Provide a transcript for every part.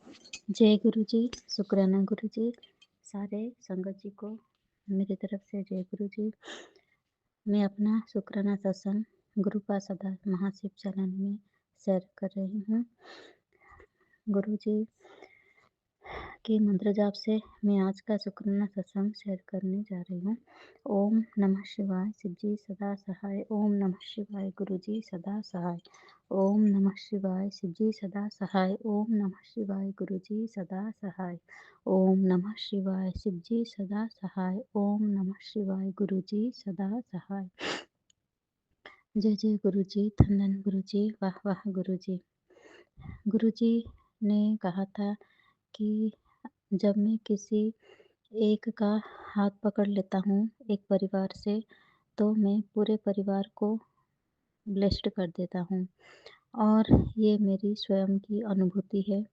जय गुरु जी, शुक्राना गुरु जी। सारे संगत जी को मेरी तरफ से जय गुरु जी। मैं अपना शुक्राना सत्संग गुरु का सदा महाशिव चैनल में शेयर कर रही हूँ। गुरु जी की मंत्र जाप से मैं आज का शुक्राना सत्संग शेयर करने जा रही हूँ। ओम नमः शिवाय, शिव जी सदा सहाय। ओम नमः शिवाय, गुरु जी सदा सहाय। ओम नमः शिवाय, शिव जी सदा सहाय। ओम नमः शिवाय, गुरु जी सदा सहाय। ओम नमः शिवाय, शिव जी सदा सहाय। ओम नमः शिवाय, गुरु जी सदा सहाय। जय जय गुरु जी, धन्य गुरु जी, वाह वाह गुरु जी। गुरु जी ने कहा था कि जब मैं किसी एक का हाथ पकड़ लेता हूँ एक परिवार से, तो मैं पूरे परिवार को ब्लेस्ड कर देता हूँ। और ये मेरी स्वयं की अनुभूति है,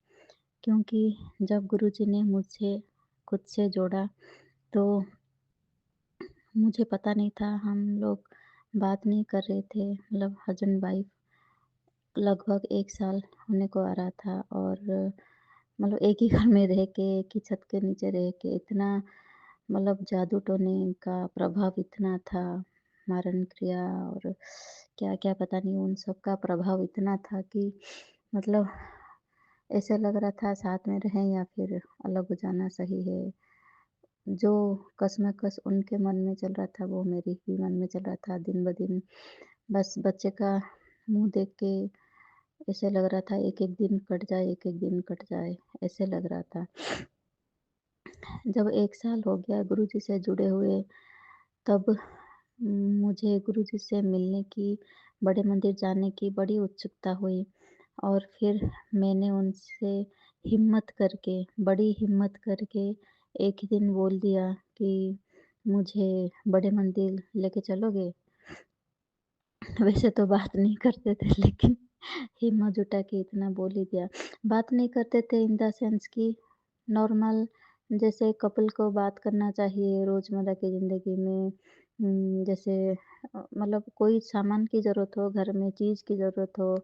क्योंकि जब गुरुजी ने मुझे खुद से जोड़ा तो मुझे पता नहीं था, हम लोग बात नहीं कर रहे थे, मतलब हस्बैंड वाइफ लगभग 1 साल होने को आ रहा था। और मतलब एक ही घर में रह के, एक ही छत के नीचे रह के इतना मतलब जादू टोने का प्रभाव इतना था, मारण क्रिया और क्या-क्या पता नहीं, उन सब का प्रभाव इतना था कि मतलब ऐसा लग रहा था साथ में रहें या फिर अलग हो जाना सही है। जो कशमकश उनके मन में चल रहा था, वो मेरे भी मन में चल रहा था दिन-ब-दिन। बस बच्चे का मुँह देख के ऐसे लग रहा था एक-एक दिन कट जाए, एक-एक दिन कट जाए, ऐसे लग रहा था। जब 1 साल हो गया गुरुजी से जुड़े हुए, तब मुझे गुरुजी से मिलने की, बड़े मंदिर जाने की बड़ी उत्सुकता हुई। और फिर मैंने उनसे हिम्मत करके, बड़ी हिम्मत करके एक ही दिन बोल दिया कि मुझे बड़े मंदिर लेके चलोगे? वैसे तो बात नहीं करते थे, लेकिन हिम्मत जुटा के इतना बोल ही दिया। बात नहीं करते थे इन द सेंस कि नॉर्मल जैसे कपल को बात करना चाहिए रोज़मर्रा की ज़िंदगी में। जैसे मतलब कोई सामान की ज़रूरत हो, घर में चीज़ की ज़रूरत हो,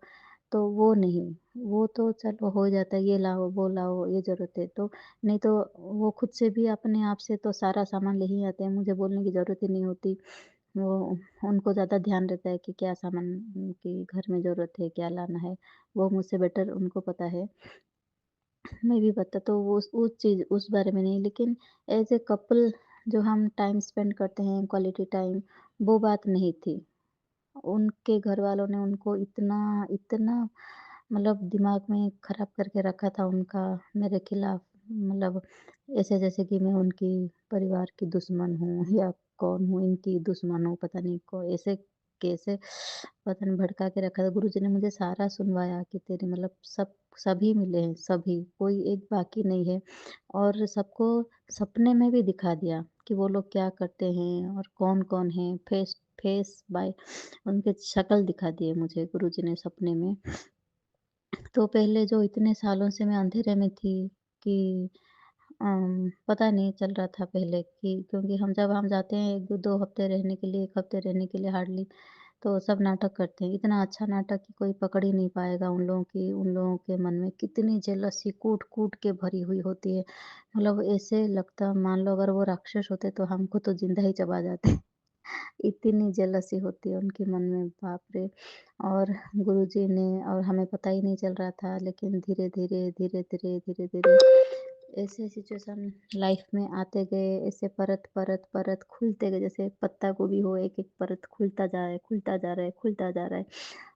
तो वो नहीं, वो तो चलो हो जाता है, ये लाओ, वो लाओ, ये ज़रूरत है तो। नहीं तो वो खुद से भी अपने आप से तो सारा सामान ले ही आते हैं, मुझे बोलने की ज़रूरत ही नहीं होती। वो उनको ज़्यादा ध्यान रहता है कि क्या सामान उनकी घर में ज़रूरत है, क्या लाना है, वो मुझसे बेटर उनको पता है। मैं भी पता, तो वो उस चीज़ उस बारे में नहीं, लेकिन एज़ ए कपल जो हम टाइम स्पेंड करते हैं, क्वालिटी टाइम, वो बात नहीं थी। उनके घरवालों ने उनको इतना इतना मतलब दिमाग में खराब करके रखा था उनका मेरे खिलाफ। मतलब ऐसे जैसे कि मैं उनकी परिवार की दुश्मन हूँ या कौन हूँ, इनकी दुश्मन हूँ, पता नहीं ऐसे कैसे पता नहीं भड़का के रखा था। गुरुजी ने मुझे सारा सुनवाया कि तेरे मतलब सभी मिले हैं, सभी, कोई एक बाकी नहीं है। और सबको सपने में भी दिखा दिया कि वो लोग क्या करते हैं और कौन-कौन है, फेस फेस बाय उनके शक्ल दिखा दिए मुझे गुरुजी ने सपने में। तो पहले जो इतने सालों से मैं अंधेरे में थी कि पता नहीं चल रहा था पहले कि, क्योंकि हम जाते हैं 1-2 हफ्ते रहने के लिए, 1 हफ्ते रहने के लिए हार्डली, तो सब नाटक करते हैं। इतना अच्छा नाटक कि कोई पकड़ ही नहीं पाएगा उन लोगों की, उन लोगों के मन में कितनी जेलसी कूट-कूट के भरी हुई होती है। मतलब ऐसे लगता, मान लो अगर वो राक्षस होते तो हमको तो ज़िंदा ही चबा जाते। इतनी जेलसी होती है उनके मन में, बाप रे! और गुरुजी ने, और हमें पता ही नहीं चल रहा था, लेकिन धीरे-धीरे, धीरे-धीरे, धीरे-धीरे ऐसे सिचुएशन लाइफ में आते गए, ऐसे परत, परत, परत खुलते गए, जैसे पत्ता गोभी हो, एक-एक परत खुलता जा रहा है, खुलता जा रहा है, खुलता जा रहा है।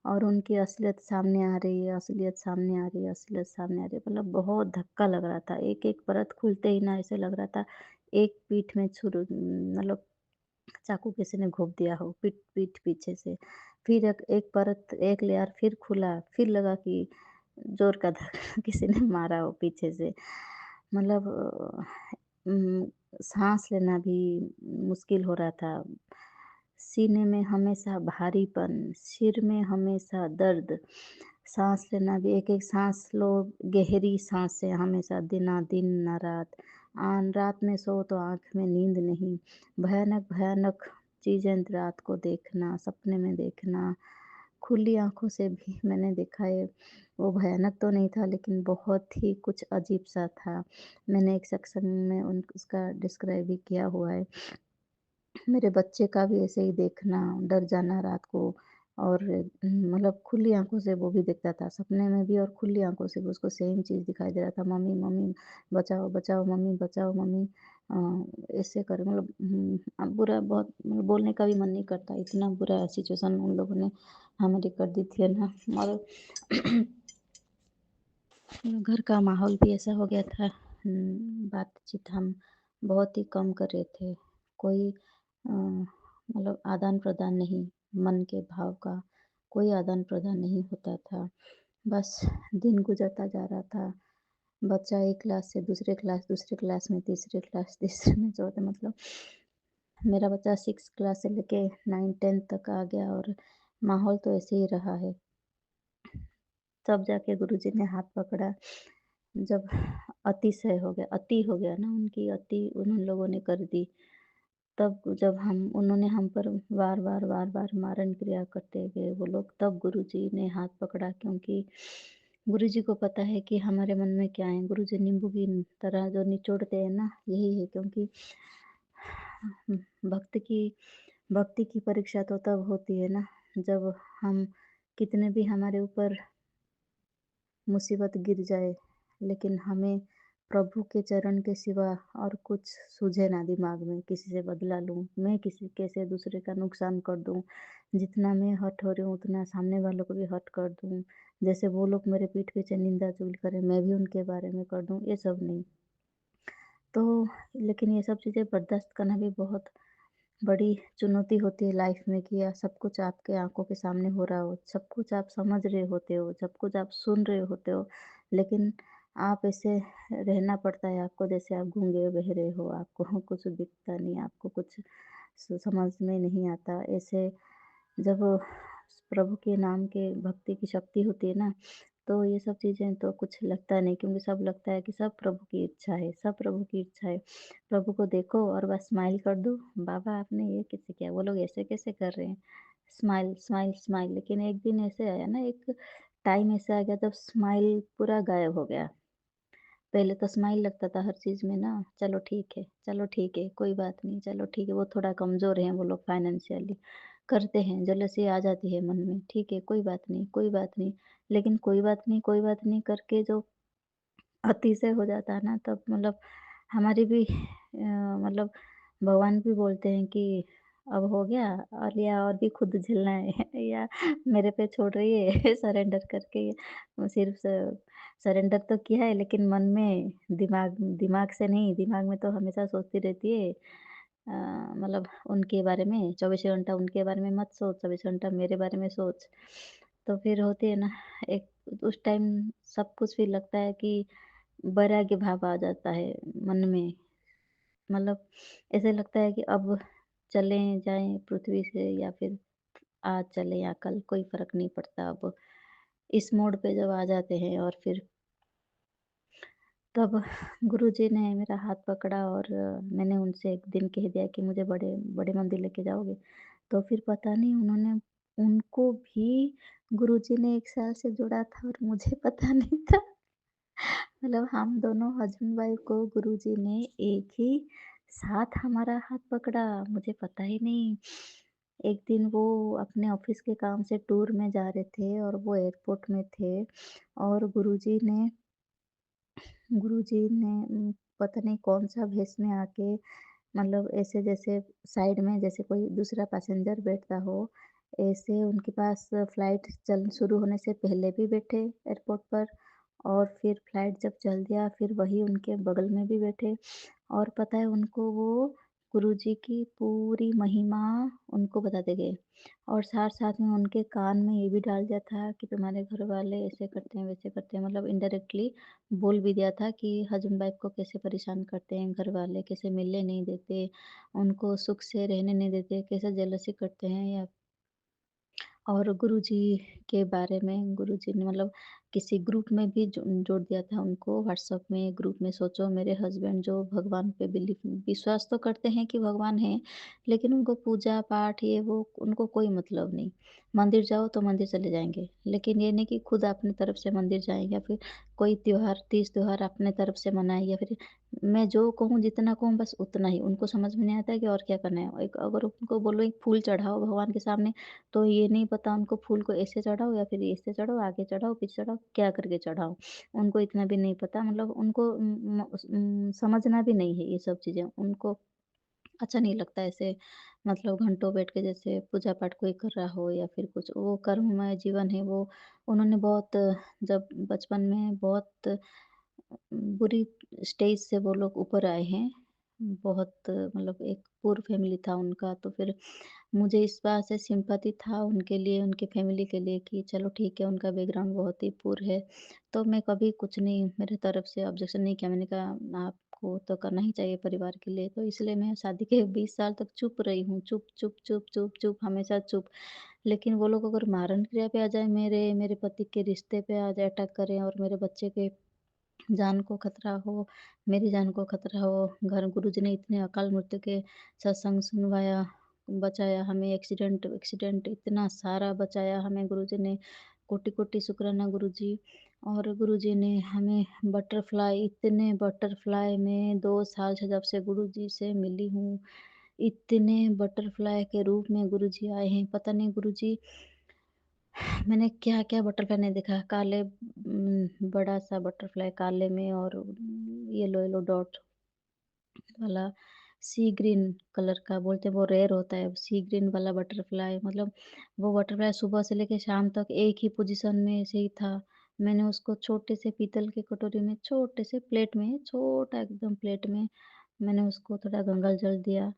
और उनकी असलियत सामने आ रही है, असलियत सामने आ रही है, असलियत सामने आ रही है। मतलब बहुत धक्का लग रहा था, एक-एक परत खुलते ही ना ऐसे लग रहा था, एक पीठ में मतलब चाकू किसी ने घोंप दिया हो, पीठ पीठ पीछे से। फिर एक एक परत, एक लेयर फिर खुला, फिर लगा कि ज़ोर का धक्का किसी ने मारा हो पीछे से। मतलब साँस लेना भी मुश्किल हो रहा था। सीने में हमेशा भारीपन, सिर में हमेशा दर्द, साँस लेना भी, एक-एक साँस लो, गहरी साँसें हमेशा दिना-दिन ना रात। रात में सोओ तो आँख में नींद नहीं, भयानक-भयानक चीज़ें रात को देखना, सपने में देखना, खुली आँखों से भी मैंने देखा है। वो भयानक तो नहीं था लेकिन बहुत ही कुछ अजीब-सा था। मैंने एक सेक्शन में उन उसका डिस्क्राइब भी किया हुआ है। मेरे बच्चे का भी ऐसे ही देखना, डर जाना रात को और मतलब खुली आँखों से वो भी देखता था, सपने में भी और खुली आँखों से भी उसको सेम चीज़ दिखाई दे रहा था, मम्मी, मम्मी बचाओ, बचाओ मम्मी, बचाओ मम्मी। ऐसे कर मतलब बुरा बहुत मतलब बोलने का भी मन नहीं करता, इतना बुरा सिचुएशन उन लोगों ने हमारी कर दी थी ना और घर का माहौल भी ऐसा हो गया था। बातचीत हम बहुत ही कम कर रहे थे। कोई मतलब आदान-प्रदान नहीं, मन के भाव का कोई आदान-प्रदान नहीं होता था। बस दिन गुज़रता जा रहा था। बच्चा एक क्लास से दूसरे क्लास में, तीसरे क्लास, तीसरे में, चौथे मतलब मेरा बच्चा 6 क्लास से लेके 9-10 तक आ गया और माहौल तो ऐसे ही रहा है। तब जाके गुरुजी ने हाथ पकड़ा, जब अति हो गया ना उनकी अति उन लोगों ने कर दी। तब जब हम उन्होंने हम पर वार-वार मारन क्रिया करते गए वो लोग, तब गुरुजी ने हाथ पकड़ा क्योंकि गुरुजी को पता है कि हमारे मन में क्या है। गुरुजी नींबू की तरह जो निचोड़ते हैं ना, यही है क्योंकि भक्त की भक्ति की परीक्षा तो तब होती है ना, जब हम कितने भी हमारे ऊपर मुसीबत गिर जाए, लेकिन हमें प्रभु के चरण के सिवा और कुछ सूझे ना दिमाग में, किसी से बदला लूँ, मैं किसी कैसे दूसरे का नुकसान कर दूँ, जितना मैं हर्ट हो रही हूँ उतना सामने वालों को भी हर्ट कर दूँ, जैसे वो लोग मेरे पीठ पीछे निंदा चुगली करें, मैं भी उनके बारे में कर दूँ, ये सब नहीं। तो लेकिन ये सब चीज़ें बर्दाश्त करना भी बहुत बड़ी चुनौती होती है लाइफ में कि सब कुछ आपके आँखों के सामने हो रहा हो, सब कुछ आप समझ रहे होते हो, सब कुछ आप सुन रहे होते हो, लेकिन आप ऐसे रहना पड़ता है आपको जैसे आप गूंगे-बहरे हो, आपको कुछ दिखता नहीं, आपको कुछ समझ में नहीं आता। ऐसे जब प्रभु के नाम के भक्ति की शक्ति होती है ना, तो ये सब चीज़ें तो कुछ लगता नहीं क्योंकि सब लगता है कि सब प्रभु की इच्छा है, सब प्रभु की इच्छा है। प्रभु को देखो और बस स्माइल कर दो, बाबा आपने ये कैसे किया? वो लोग ऐसे कैसे कर रहे हैं? स्माइल, स्माइल, स्माइल लेकिन एक दिन ऐसे आया ना एक टाइम ऐसा आ गया जब स्माइल पूरा गायब हो गया। पहले तो स्माइल लगता था हर चीज़ में ना, चलो ठीक है, कोई बात नहीं, चलो ठीक है, वो थोड़ा कमज़ोर हैं वो लोग फाइनेंशियली, करते हैं, जेलसी आ जाती है मन में, ठीक है, कोई बात नहीं। लेकिन कोई बात नहीं करके जो अतिशय हो जाता है ना तब मतलब हमारी भी मतलब भगवान भी बोलते हैं कि अब हो गया और या और भी खुद झेलना है या मेरे पे छोड़ रही है सरेंडर करके सिर्फ सरेंडर तो किया है लेकिन मन में दिमाग दिमाग से नहीं दिमाग में तो हमेशा सोचती रहती है मतलब उनके बारे में 24 घंटा उनके बारे में मत सोच 24 घंटा मेरे बारे में सोच तो फिर होती है ना एक उस टाइम सब कुछ भी लगता है कि वैराग्य भाव आ जाता है मन में। मतलब ऐसे लगता है कि अब चलें जाएँ पृथ्वी से या फिर आज चलें या कल कोई फ़र्क नहीं पड़ता अब। इस मोड़ पे जब आ जाते हैं और फिर तब गुरुजी ने मेरा हाथ पकड़ा और मैंने उनसे एक दिन कह दिया कि मुझे बड़े बड़े मंदिर लेके जाओगे? तो फिर पता नहीं उन्होंने उनको भी गुरुजी ने 1 साल से जोड़ा था और मुझे पता नहीं था। मतलब हम दोनों हस्बैंड वाइफ को गुरुजी ने एक ही साथ हमारा हाथ पकड़ा, मुझे पता ही नहीं। एक दिन वो अपने ऑफिस के काम से टूर में जा रहे थे और वो एयरपोर्ट में थे और गुरुजी ने पता नहीं कौन-सा भेष में आके मतलब ऐसे जैसे साइड में जैसे कोई दूसरा पैसेंजर बैठता हो, ऐसे उनके पास फ्लाइट चल शुरू होने से पहले भी बैठे एयरपोर्ट पर और फिर फ्लाइट जब चल दिया फिर वही उनके बगल में भी बैठे और पता है उनको वो गुरुजी की पूरी महिमा उनको बताते गए और साथ-साथ में उनके कान में ये भी डाल दिया था कि तुम्हारे घर वाले ऐसे करते हैं, वैसे करते हैं मतलब इनडायरेक्टली बोल भी दिया था कि हस्बैंड वाइफ को कैसे परेशान करते हैं घर वाले, कैसे मिलने नहीं देते, उनको सुख से रहने नहीं देते, कैसे जेलसी करते हैं या और गुरुजी के बारे में गुरुजी ने मतलब किसी ग्रुप में भी जोड़ दिया था उनको व्हाट्सएप में ग्रुप में। सोचो मेरे हस्बैंड जो भगवान पे विश्वास तो करते हैं कि भगवान हैं, लेकिन उनको पूजा पाठ ये वो उनको कोई मतलब नहीं। मंदिर जाओ तो मंदिर चले जाएँगे, लेकिन ये नहीं कि खुद अपनी तरफ से मंदिर जाएँ या फिर कोई त्योहार, तीज त्योहार अपने तरफ से मनाएँ या फिर मैं जो कहूँ जितना कहूँ बस उतना ही। उनको समझ में नहीं आता है कि और क्या करना है। एक अगर उनको बोलो एक फूल चढ़ाओ भगवान के सामने, तो ये नहीं पता उनको फूल को ऐसे चढ़ाओ या फिर ऐसे चढ़ाओ, आगे चढ़ाओ, पीछे चढ़ाओ, क्या करके चढ़ाओ? उनको इतना भी नहीं पता, मतलब उनको समझना भी नहीं है ये सब चीज़ें। उनको अच्छा नहीं लगता ऐसे, मतलब घंटों बैठ के जैसे पूजा पाठ कोई कर रहा हो या फिर कुछ वो कर्ममय जीवन है वो। उन्होंने बहुत जब बचपन में बहुत बुरी स्टेज से वो लोग ऊपर आए हैं। बहुत मतलब एक पुअर फैमिली था उनका, तो फिर मुझे इस बात से सिम्पैथी था उनके लिए, उनकी फैमिली के लिए कि चलो ठीक है, उनका बैकग्राउंड बहुत ही पुअर है। तो मैं कभी कुछ नहीं मेरी तरफ से ऑब्जेक्शन नहीं किया। मैंने कहा आपको तो करना ही चाहिए परिवार के लिए, तो इसलिए मैं शादी के 20 साल तक चुप रही हूँ। चुप, चुप, चुप, चुप, चुप, हमेशा चुप। लेकिन वो लोग अगर मारण क्रिया पे आ जाए, मेरे पति के रिश्ते पे आ जाए, अटैक करें और मेरे बच्चे के जान को खतरा हो, मेरी जान को खतरा हो। घर गुरुजी ने इतने अकाल मृत्यु के सत्संग सुनवाया, बचाया हमें, एक्सीडेंट एक्सीडेंट इतना सारा बचाया हमें गुरुजी ने। कोटि-कोटि शुक्राना गुरुजी। और गुरुजी ने हमें बटरफ्लाई, इतने बटरफ्लाई में 2 साल से जब से गुरुजी से मिली हूँ, इतने बटरफ्लाई के रूप में गुरुजी आए हैं। पता नहीं गुरुजी मैंने क्या-क्या बटरफ्लाई नहीं देखा। काले बड़ा-सा बटरफ्लाई काले में और येलो येलो डॉट वाला सी ग्रीन कलर का बोलते हैं वो रेयर होता है, सी ग्रीन वाला बटरफ्लाई, मतलब वो बटरफ्लाई सुबह से लेके शाम तक एक ही पोज़ीशन में ऐसे ही था। मैंने उसको छोटे से पीतल के कटोरी में, छोटे से प्लेट में, छोटा एकदम प्लेट में मैंने उसको थोड़ा गंगा जल दिया,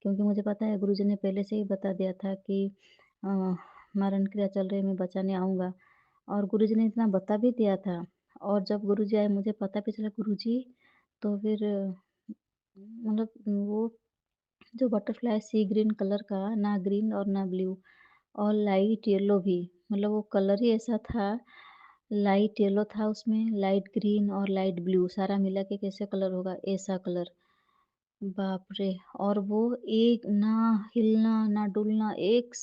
क्योंकि मुझे पता है गुरुजी ने पहले से ही बता दिया था कि अ, मरण क्रिया चल रही है, मैं बचाने आऊँगा। और गुरुजी ने इतना बता भी दिया था। और जब गुरुजी आए मुझे पता भी चला गुरुजी, तो फिर मतलब वो जो बटरफ्लाई सी ग्रीन कलर का, ना ग्रीन और ना ब्लू और लाइट येलो भी, मतलब वो कलर ही ऐसा था, लाइट येलो था उसमें, लाइट ग्रीन और लाइट ब्लू सारा मिला के कैसे कलर होगा, ऐसा कलर। बाप रे! और वो एक ना हिलना, ना डुलना, एक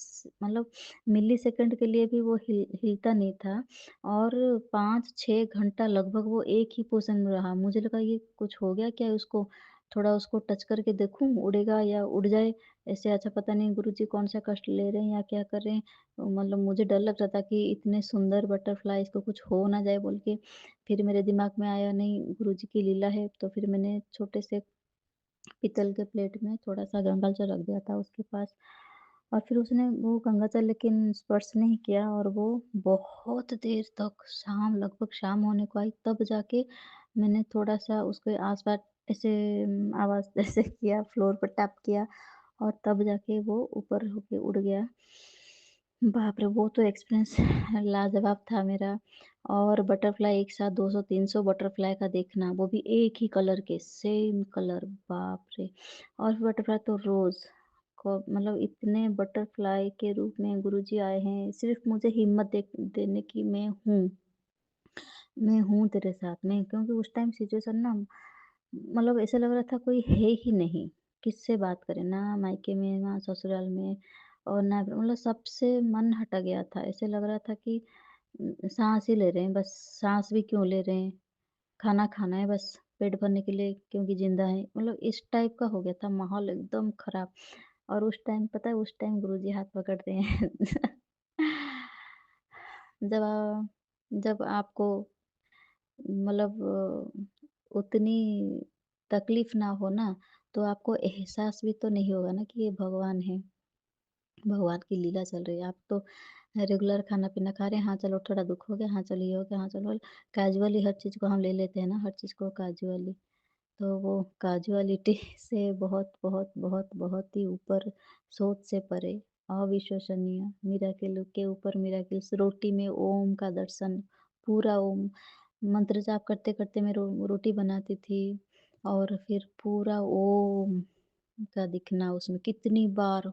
मतलब मिलीसेकंड के लिए भी वो हिलता नहीं था। और 5-6 घंटा लगभग वो एक ही पोज़ीशन में रहा। मुझे लगा ये कुछ हो गया क्या उसको? थोड़ा उसको टच करके देखूँ, उड़ेगा या उड़ जाए? ऐसे अच्छा पता नहीं गुरुजी कौन-सा कष्ट ले रहे हैं या क्या कर रहे हैं? मतलब मुझे डर लग रहा था कि इतने सुंदर बटरफ्लाई इसको कुछ हो ना जाए बोल के। फिर मेरे दिमाग में आया नहीं गुरुजी की लीला है, तो फिर मैंने छोटे से पीतल के प्लेट में थोड़ा-सा गंगा जल रख दिया था उसके पास। और फिर उसने वो गंगा जल लेकिन स्पर्श नहीं किया और वो बहुत देर तक लगभग शाम होने को आई, तब जाके मैंने थोड़ा-सा उसके आस-पास ऐसे आवाज़ ऐसे किया, फ्लोर पर टैप किया और तब जाके वो ऊपर होके उड़ गया। बाप रे! वो तो एक्सपीरियंस लाजवाब था मेरा। और बटरफ्लाई एक साथ 200-300 बटरफ्लाई का देखना, वो भी एक ही कलर के, सेम कलर, बाप रे! और बटरफ्लाई तो रोज़ को मतलब इतने बटरफ्लाई के रूप में गुरुजी आए हैं, सिर्फ़ मुझे हिम्मत देने की मैं हूँ तेरे साथ में, क्योंकि उस टाइम सिचुएशन ना मतलब ऐसा लग रहा था कोई है ही नहीं, किससे बात करें? ना मायके में, ना ससुराल में और ना मतलब सबसे मन हटा गया था। ऐसे लग रहा था कि साँस ही ले रहे हैं बस, साँस भी क्यों ले रहे हैं? खाना खाना है बस पेट भरने के लिए क्योंकि ज़िंदा हैं। मतलब इस टाइप का हो गया था माहौल एकदम खराब। और उस टाइम पता है उस टाइम गुरुजी हाथ पकड़ते हैं। जब जब आपको मतलब उतनी तकलीफ़ ना हो ना, तो आपको एहसास भी तो नहीं होगा ना कि ये भगवान है, भगवान की लीला चल रही है। आप तो रेगुलर खाना-पीना खा रहे हैं, हाँ, चलो थोड़ा दुःख हो गया, हाँ, चलो ये हो गया, हाँ, चलो कैज़ुअली हर चीज़ को हम ले लेते हैं ना, हर चीज़ को कैज़ुअली। तो वो कैज़ुअलिटी से बहुत, बहुत, बहुत, बहुत ही ऊपर, सोच से परे, अविश्वसनीय, मिरेकल के ऊपर मिरेकल्स, रोटी में ओम का दर्शन, पूरा ओम, मंत्र जाप करते-करते मैं रोटी बनाती थी और फिर पूरा ओम का दिखना उसमें कितनी बार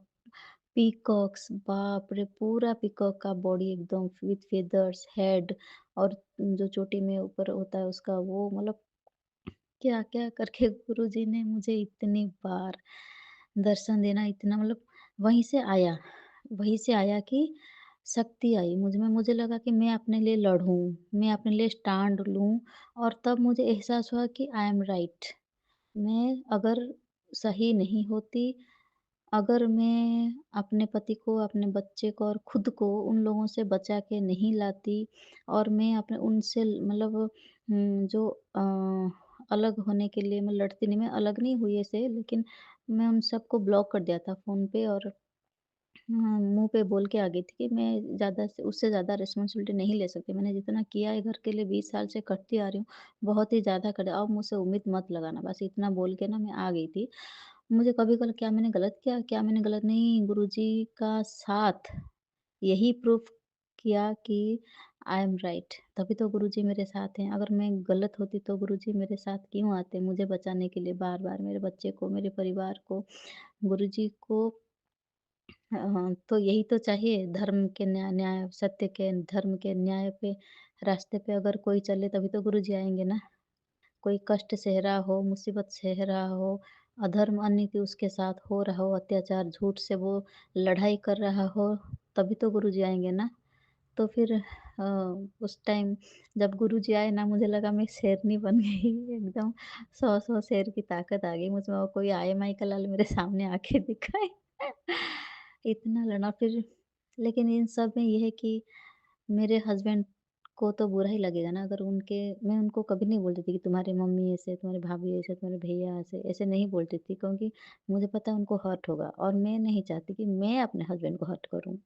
पीकॉक्स, बाप रे! पूरा पीकॉक का बॉडी एकदम विथ फेदर्स, हेड और जो चोटी में ऊपर होता है उसका वो मतलब क्या-क्या करके गुरुजी ने मुझे इतनी बार दर्शन देना इतना मतलब वहीं से आया, वहीं से आया कि शक्ति आई मुझ में। मुझे लगा कि मैं अपने लिए लड़ूँ, मैं अपने लिए स्टैंड लूँ और तब मुझे एहसास हुआ कि आई एम राइट। मैं अगर सही नहीं होती, अगर मैं अपने पति को, अपने बच्चे को और खुद को उन लोगों से बचा के नहीं लाती और मैं अपने उनसे मतलब जो अलग होने के लिए मैं लड़ती नहीं, मैं अलग नहीं हुई ऐसे लेकिन मैं उन सबको ब्लॉक कर दिया था फ़ोन पे और मुँह पे बोल के आ गई थी कि मैं ज़्यादा से उससे ज़्यादा रिस्पॉन्सिबिलिटी नहीं ले सकती। मैंने जितना किया है घर के लिए 20 साल से करती आ रही हूँ, बहुत ही ज़्यादा कर दिया। अब मुझसे उम्मीद मत लगाना, बस इतना बोल के ना मैं आ गई थी। मुझे कभी कल क्या मैंने गलत किया? क्या मैंने गलत नहीं, गुरुजी का साथ यही प्रूफ किया कि आई एम राइट। तभी तो गुरुजी मेरे साथ हैं। अगर मैं गलत होती तो गुरुजी मेरे साथ क्यों आते मुझे बचाने के लिए बार-बार, मेरे बच्चे को, मेरे परिवार को। गुरुजी को हाँ, तो यही तो चाहिए धर्म के न्याय न्याय सत्य के धर्म के न्याय पे रास्ते पे अगर कोई चले तभी तो गुरुजी आएँगे ना। कोई कष्ट सह रहा हो, मुसीबत सह रहा हो, अधर्म अननीति उसके साथ हो रहा हो, अत्याचार झूठ से वो लड़ाई कर रहा हो, तभी तो गुरुजी आएँगे ना। तो फिर उस टाइम जब गुरुजी आए ना मुझे लगा मैं शेरनी बन गई एकदम 100-100 शेर की ताकत आ गई मुझमें और कोई आए माई का लाल मेरे सामने आके दिखाए। इतना लड़ा फिर लेकिन इन सब में ये है कि मेरे हस्बैंड को तो बुरा ही लगेगा ना अगर उनके मैं उनको कभी नहीं बोलती थी कि तुम्हारी मम्मी ऐसे, तुम्हारी भाभी ऐसे, तुम्हारे भैया ऐसे, ऐसे नहीं बोलती थी क्योंकि मुझे पता है उनको हर्ट होगा और मैं नहीं चाहती कि मैं अपने हस्बैंड को हर्ट करूँ।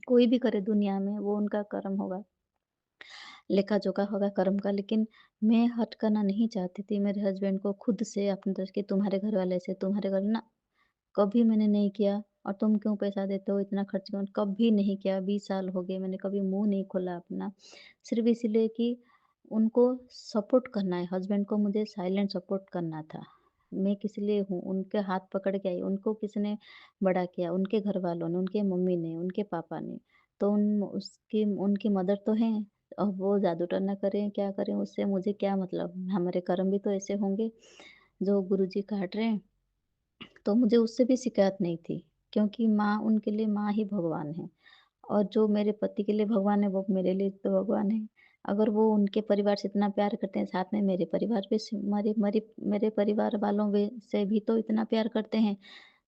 कोई भी करे दुनिया में वो उनका कर्म होगा, लेखा-जोखा होगा कर्म का लेकिन मैं हर्ट करना नहीं चाहती थी मेरे हस्बैंड को खुद से अपनी तरफ से कि तुम्हारे घर वाले ऐसे, तुम्हारे घर ना कभी मैंने नहीं किया और तुम क्यों पैसा देते हो इतना खर्च क्यों कभी नहीं किया 20 साल हो गए मैंने कभी मुँह नहीं खोला अपना। सिर्फ़ इसीलिए कि उनको सपोर्ट करना है, हस्बैंड को मुझे साइलेंट सपोर्ट करना था। मैं किस लिए हूँ, उनके हाथ पकड़ के आई, उनको किसने बड़ा किया? उनके घरवालों ने, उनके मम्मी ने, उनके पापा ने। तो उन उसकी उनकी मदर तो हैं, अब वो जादू टोना करें, क्या करें उससे मुझे क्या मतलब? हमारे कर्म भी तो ऐसे होंगे, जो गुरुजी काट रहे हैं। तो मुझे उससे भी शिकायत नहीं थी, क्योंकि माँ उनके लिए माँ ही भगवान है और जो मेरे पति के लिए भगवान है, वो मेरे लिए तो भगवान है। अगर वो उनके परिवार से इतना प्यार करते हैं, साथ में मेरे परिवार पे से मेरे परिवार वालों वे से भी तो इतना प्यार करते हैं,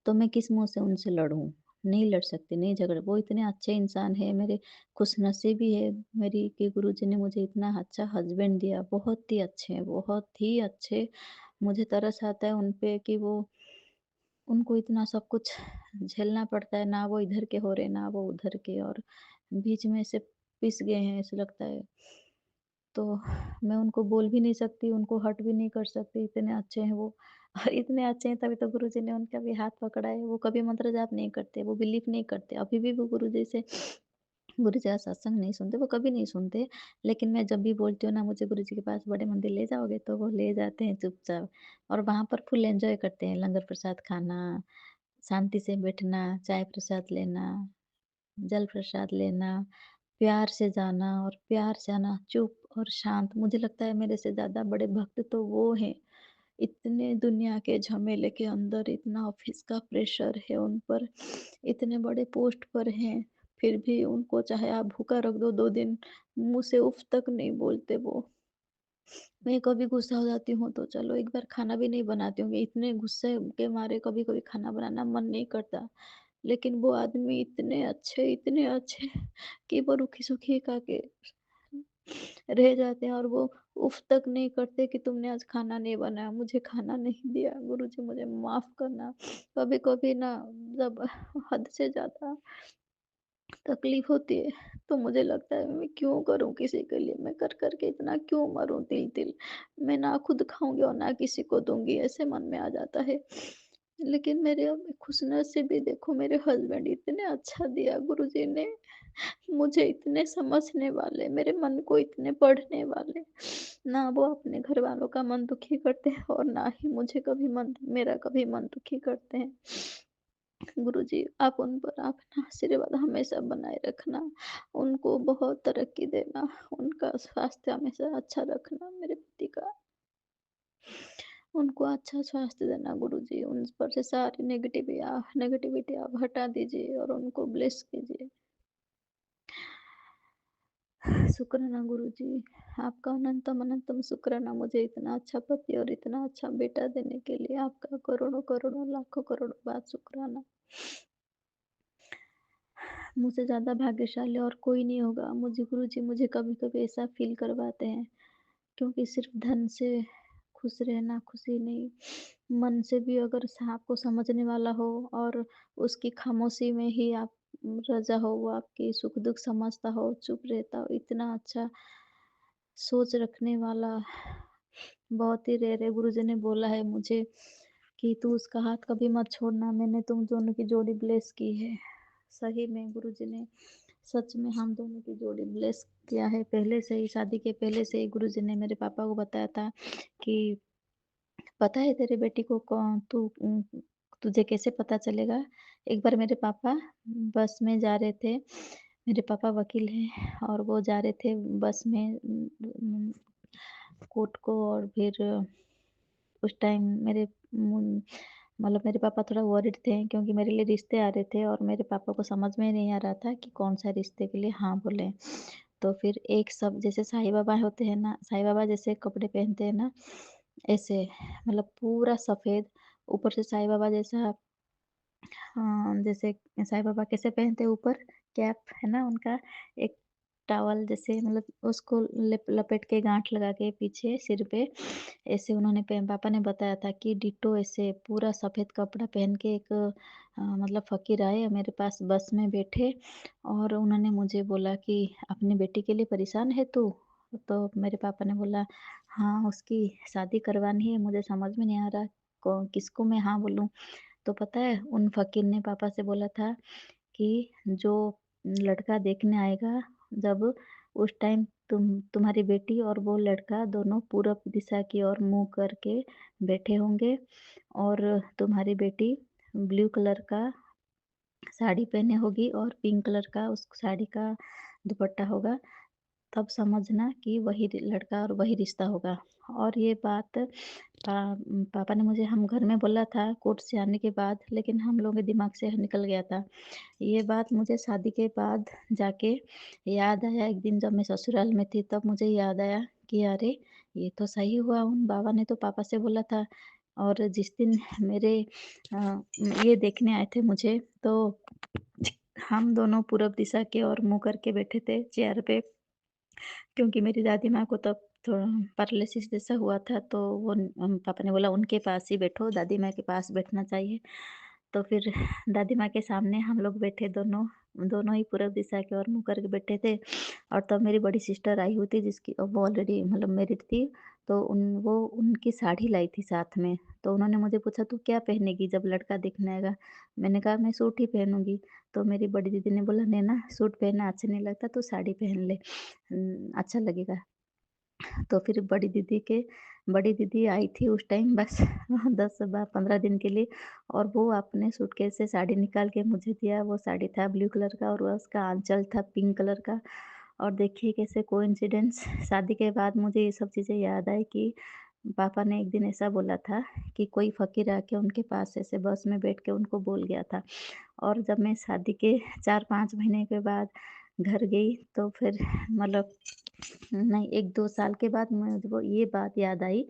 तो मैं किस मुँह से उनसे लड़ूँ? नहीं लड़ सकती, नहीं झगड़ वो इतने अच्छे इंसान हैं, मेरे खुशनसीबी है मेरी कि गुरुजी ने मुझे इतना अच्छा हस्बैंड दिया, बहुत ही अच्छे हैं, बहुत ही अच्छे। मुझे तरस आता है उन पे कि वो उनको इतना सब कुछ झेलना पड़ता है, ना वो इधर के हो रहे, ना वो उधर के और बीच में से पिस गए हैं ऐसा लगता है। तो मैं उनको बोल भी नहीं सकती, उनको हर्ट भी नहीं कर सकती, इतने अच्छे हैं वो। और इतने अच्छे हैं तभी तो गुरुजी ने उनका भी हाथ पकड़ा है, वो कभी मंत्र जाप नहीं करते, वो बिलीव नहीं करते। अभी भी वो गुरुजी से गुरुजी का सत्संग नहीं सुनते, वो कभी नहीं सुनते। लेकिन मैं जब भी बोलती हूँ ना मुझे गुरुजी के पास बड़े मंदिर ले जाओगे? तो वो ले जाते हैं चुपचाप और वहाँ पर फुल एन्जॉय करते हैं, लंगर प्रसाद खाना, शांति से बैठना, चाय प्रसाद लेना, जल प्रसाद लेना, प्यार से जाना और प्यार से आना, चुप और शांत। मुझे लगता है मेरे से ज़्यादा बड़े भक्त तो वो हैं। इतने दुनिया के झमेले के अंदर इतना ऑफ़िस का प्रेशर है उन पर, इतने बड़े पोस्ट पर हैं, फिर भी उनको चाहे आप भूखा रख दो 2 दिन, मुँह से उफ़ तक नहीं बोलते वो। मैं कभी गुस्सा हो जाती हूँ तो चलो एक बार खाना भी नहीं बनाती हूँ, इतने गुस्से के मारे कभी-कभी खाना बनाना मन नहीं करता। लेकिन वो आदमी इतने अच्छे कि वो रूखी-सूखी खा के रह जाते हैं और वो उफ़ तक नहीं करते कि तुमने आज खाना नहीं बनाया, मुझे खाना नहीं दिया, गुरुजी मुझे माफ़ करना। कभी-कभी ना जब हद से ज़्यादा तकलीफ़ होती है, तो मुझे लगता है मैं क्यों करूँ किसी के लिए, मैं कर-कर के इतना क्यों मरूँ तिल-तिल। मैं ना खुद खाऊँगी और ना किसी को दूँगी, ऐसे मन में आ जाता है। लेकिन मेरे अब खुशनसीबी देखो मेरे हस्बैंड इतने अच्छा दिया गुरुजी ने, मुझे इतने समझने वाले, मेरे मन को इतने पढ़ने वाले। ना वो अपने घरवालों का मन दुखी करते हैं और ना ही मुझे कभी मन मेरा कभी मन दुखी करते हैं। गुरुजी आप उन पर अपना आशीर्वाद हमेशा बनाए रखना, उनको बहुत तरक्की देना, उनका स्वास्थ्य हमेशा अच्छा रखना मेरे पति का। उनको अच्छा स्वास्थ्य देना गुरुजी, उन पर से सारी नेगेटिविटी आप हटा दीजिए और उनको ब्लेस कीजिए। शुक्राना गुरुजी, आपका अनंतम अनंतम शुक्राना मुझे इतना अच्छा पति और इतना अच्छा बेटा देने के लिए आपका करोड़ों-करोड़ों, लाखों-करोड़ों बार शुक्राना। मुझसे ज़्यादा भाग्यशाली और कोई नहीं होगा। मुझे गुरुजी मुझे कभी-कभी ऐसा फ़ील करवाते हैं, क्योंकि सिर्फ़ धन से खुश रहना खुशी नहीं, मन से भी अगर स आपको समझने वाला हो और उसकी खामोशी में ही आप रज़ा हो, वो आपकी सुख-दुःख समझता हो, चुप रहता हो, इतना अच्छा सोच रखने वाला बहुत ही रेयर है। गुरुजी ने बोला है मुझे कि तू उसका हाथ कभी मत छोड़ना, मैंने तुम दोनों की जोड़ी ब्लेस की है। सही में गुरुजी ने सच में हम दोनों की जोड़ी ब्लेस किया है। पहले से ही शादी के पहले से ही गुरुजी ने मेरे पापा को बताया था कि पता है तेरे बेटी को कौन तुझे कैसे पता चलेगा? एक बार मेरे पापा बस में जा रहे थे, मेरे पापा वकील हैं और वो जा रहे थे बस में कोर्ट को और फिर उस टाइम मेरे मुन मतलब मेरे पापा थोड़ा वरिड थे क्योंकि मेरे लिए रिश्ते आ रहे थे और मेरे पापा को समझ में नहीं आ रहा था कि कौन-सा रिश्ते के लिए हाँ बोलें। तो फिर एक सब जैसे साईं बाबा होते हैं ना, साईं बाबा जैसे कपड़े पहनते हैं ना, ऐसे मतलब पूरा सफ़ेद ऊपर से साईं बाबा जैसा जैसे साईं बाबा कैसे पहनते हैं ऊपर कैप है ना उनका, एक टॉवल जैसे मतलब उसको लपेट के गाँठ लगा के पीछे सिर पे, ऐसे उन्होंने पापा ने बताया था कि डिट्टो ऐसे पूरा सफ़ेद कपड़ा पहन के एक मतलब फ़कीर आए मेरे पास बस में बैठे और उन्होंने मुझे बोला कि अपनी बेटी के लिए परेशान है तू? तो मेरे पापा ने बोला हाँ, उसकी शादी करवानी है, मुझे समझ में नहीं आ रहा किसको मैं हाँ बोलूँ? तो पता है उन फ़कीर ने पापा से बोला था कि जो लड़का देखने आएगा जब उस टाइम तुम्हारी बेटी और वो लड़का दोनों पूरब दिशा की ओर मुँह करके बैठे होंगे और तुम्हारी बेटी ब्लू कलर का साड़ी पहने होगी और पिंक कलर का उस साड़ी का दुपट्टा होगा। तब समझना कि वही लड़का और वही रिश्ता होगा। और ये बात पापा ने मुझे हम घर में बोला था कोर्ट से आने के बाद, लेकिन हम लोगों के दिमाग से निकल गया था। ये बात मुझे शादी के बाद जाके याद आया, एक दिन जब मैं ससुराल में थी तब मुझे याद आया कि अरे! ये तो सही हुआ, उन बाबा ने तो पापा से बोला था। और जिस दिन मेरे ये देखने आए थे मुझे, तो हम दोनों पूरब दिशा की ओर मुँह करके बैठे थे चेयर पे। क्योंकि मेरी दादी माँ को तब थोड़ा पैरालिसिस जैसा हुआ था, तो वो पापा ने बोला उनके पास ही बैठो, दादी माँ के पास बैठना चाहिए। तो फिर दादी माँ के सामने हम लोग बैठे दोनों, दोनों ही पूरब दिशा की ओर मुँह करके बैठे थे। और तब मेरी बड़ी सिस्टर आई हुई थी जिसकी वो ऑलरेडी मतलब मैरिड थी, तो वो उनकी साड़ी लाई थी साथ में। तो उन्होंने मुझे पूछा तू क्या पहनेगी जब लड़का देखने आएगा? मैंने कहा मैं सूट ही पहनूँगी। तो मेरी बड़ी दीदी ने बोला नैना सूट पहनना अच्छा नहीं लगता, तू साड़ी पहन ले। अच्छा लगेगा। तो फिर बड़ी दीदी आई थी उस टाइम बस 10 बा 15 दिन के लिए और वो अपने सूटकेस से साड़ी निकाल के मुझे दिया। वो साड़ी था ब्लू कलर का और उसका आँचल था पिंक कलर का। और देखिए कैसे कोइंसिडेंस शादी के बाद मुझे ये सब चीज़ें याद आई कि पापा ने एक दिन ऐसा बोला था कि कोई फ़कीर आके उनके पास ऐसे बस में बैठ के उनको बोल गया था। और जब मैं शादी के 4-5 महीने के बाद घर गई तो फिर मतलब नहीं 1-2 साल के बाद मुझको ये बात याद आई